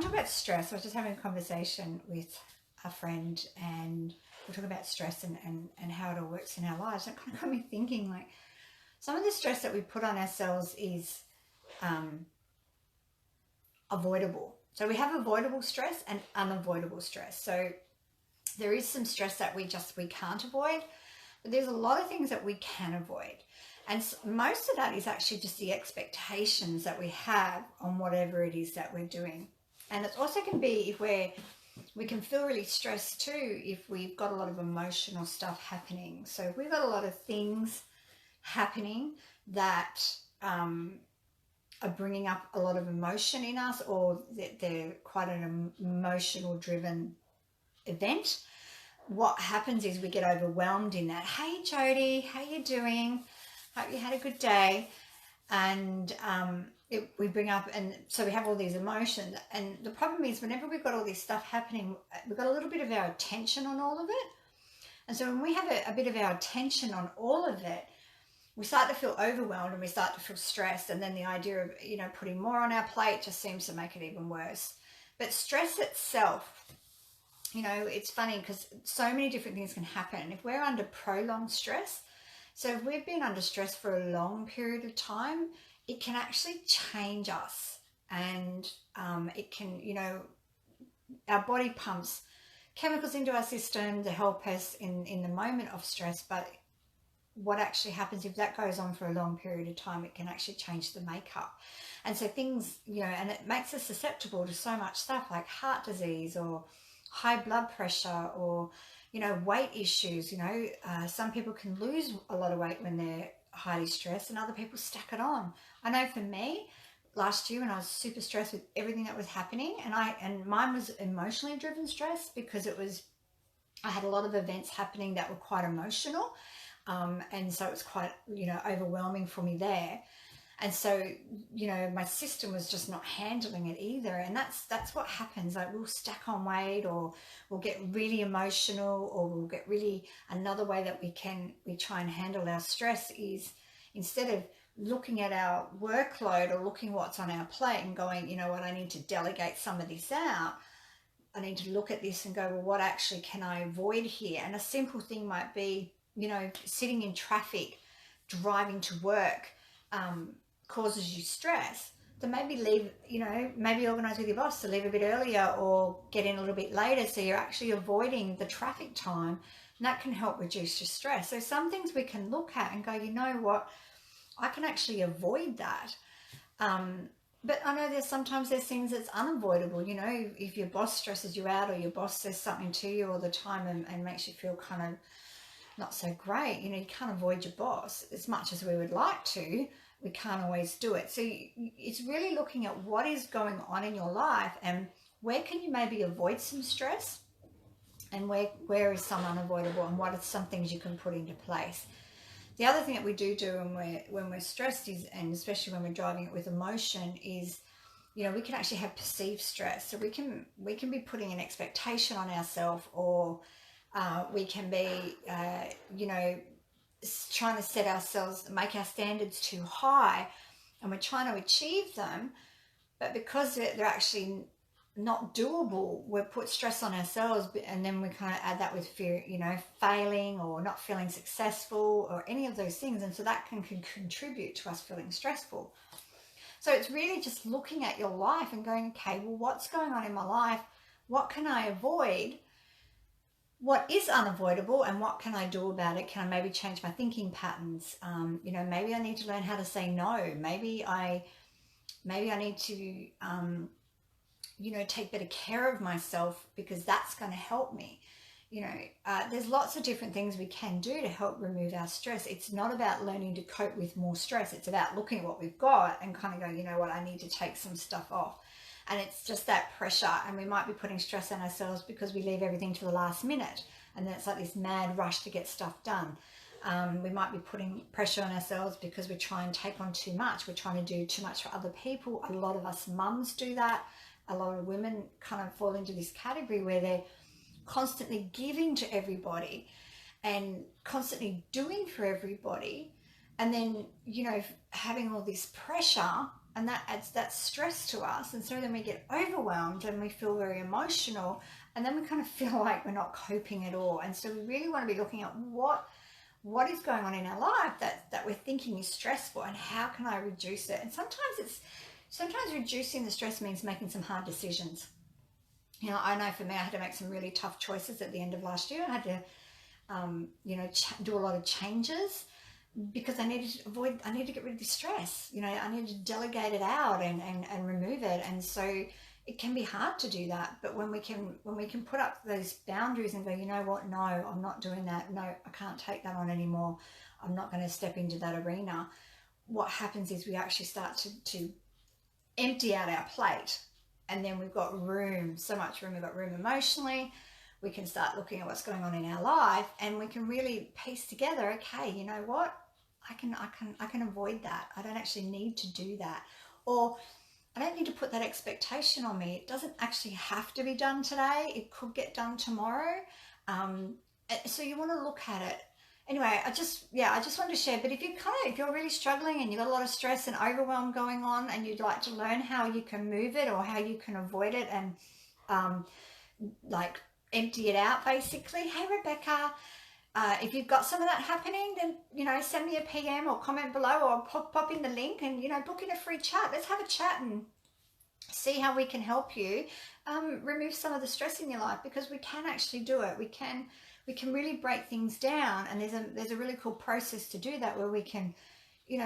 want to talk about stress. I was just having a conversation with a friend, and we're talking about stress and how it all works in our lives. It kind of got me thinking, like, some of the stress that we put on ourselves is um, avoidable. So we have avoidable stress and unavoidable stress. So there is some stress that we can't avoid, but there's a lot of things that we can avoid. And most of that is actually just the expectations that we have on whatever it is that we're doing. And it also can be if we can feel really stressed too if we've got a lot of emotional stuff happening. So if we've got a lot of things happening that are bringing up a lot of emotion in us, or that they're quite an emotional driven event, what happens is we get overwhelmed in that. Hey Jody, how you doing? Hope you had a good day. And we bring up, and so we have all these emotions. And the problem is, whenever we've got all this stuff happening, we've got a little bit of our attention on all of it. And so when we have a bit of our attention on all of it, we start to feel overwhelmed and we start to feel stressed. And then the idea of, putting more on our plate just seems to make it even worse. But stress itself, it's funny because so many different things can happen. If we're under prolonged stress, so if we've been under stress for a long period of time, it can actually change us. And it can, our body pumps chemicals into our system to help us in the moment of stress. But what actually happens if that goes on for a long period of time, it can actually change the makeup. And so things, and it makes us susceptible to so much stuff like heart disease or high blood pressure or, weight issues. Some people can lose a lot of weight when they're highly stressed and other people stack it on. I know for me, last year when I was super stressed with everything that was happening, and mine was emotionally driven stress because I had a lot of events happening that were quite emotional. And so it was quite, overwhelming for me there. And so, my system was just not handling it either. And that's what happens. Like, we'll stack on weight, or we'll get really emotional, or we'll get really, another way that we try and handle our stress is, instead of looking at our workload or looking what's on our plate and going, you know what, I need to delegate some of this out. I need to look at this and go, well, what actually can I avoid here? And a simple thing might be, sitting in traffic, driving to work, causes you stress. So maybe leave, maybe organize with your boss to leave a bit earlier or get in a little bit later, so you're actually avoiding the traffic time, and that can help reduce your stress. So some things we can look at and go, you know what, I can actually avoid that. But I know there's things that's unavoidable. If your boss stresses you out, or your boss says something to you all the time and makes you feel kind of not so great, you can't avoid your boss as much as we would like to. We can't always do it. So it's really looking at what is going on in your life and where can you maybe avoid some stress, and where is some unavoidable, and what are some things you can put into place. The other thing that we do when we're stressed is, and especially when we're driving it with emotion, is, we can actually have perceived stress. So we can be putting an expectation on ourselves, or we can be, trying to set ourselves, make our standards too high, and we're trying to achieve them, but because they're actually not doable, we put stress on ourselves, and then we kind of add that with fear, failing or not feeling successful or any of those things, and so that can contribute to us feeling stressful. So it's really just looking at your life and going, okay, well, what's going on in my life? What can I avoid? What is unavoidable, and what can I do about it? Can I maybe change my thinking patterns? Maybe I need to learn how to say no. Maybe I need to, take better care of myself, because that's going to help me. There's lots of different things we can do to help remove our stress. It's not about learning to cope with more stress. It's about looking at what we've got and kind of going, you know what, I need to take some stuff off. And it's just that pressure, and we might be putting stress on ourselves because we leave everything to the last minute, and then it's like this mad rush to get stuff done. We might be putting pressure on ourselves because we try and take on too much. We're trying to do too much for other people. A lot of us mums do that. A lot of women kind of fall into this category where they're constantly giving to everybody and constantly doing for everybody, and then having all this pressure and that adds that stress to us, and so then we get overwhelmed and we feel very emotional, and then we kind of feel like we're not coping at all. And so we really want to be looking at what is going on in our life that we're thinking is stressful, and how can I reduce it. And sometimes reducing the stress means making some hard decisions. I know for me, I had to make some really tough choices at the end of last year. I had to do a lot of changes because I needed to get rid of the stress. I needed to delegate it out and remove it. And so it can be hard to do that. But when we can put up those boundaries and go, you know what, no, I'm not doing that. No, I can't take that on anymore. I'm not going to step into that arena. What happens is we actually start to empty out our plate. And then we've got room, so much room. We've got room emotionally. We can start looking at what's going on in our life, and we can really piece together, okay, you know what? I can avoid that. I don't actually need to do that. Or I don't need to put that expectation on me. It doesn't actually have to be done today. It could get done tomorrow. So you want to look at it. Anyway, I just wanted to share. But if you're really struggling and you've got a lot of stress and overwhelm going on, and you'd like to learn how you can move it or how you can avoid it and empty it out, basically. Hey, Rebecca, if you've got some of that happening, then send me a PM or comment below, or pop in the link and book in a free chat. Let's have a chat and see how we can help you remove some of the stress in your life, because we can actually do it. We can really break things down, and there's a really cool process to do that, where we can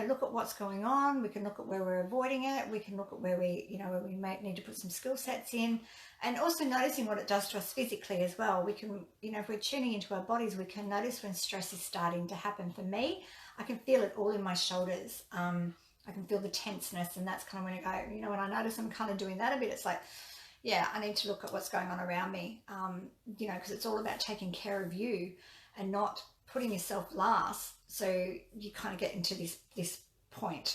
look at what's going on. We can look at where we're avoiding it. We can look at where we might need to put some skill sets in, and also noticing what it does to us physically as well. We can, if we're tuning into our bodies, we can notice when stress is starting to happen. For me, I can feel it all in my shoulders. I can feel the tenseness, and that's kind of when I go, when I notice I'm kind of doing that a bit, it's like, yeah, I need to look at what's going on around me, because it's all about taking care of you and not putting yourself last. So you kind of get into this point.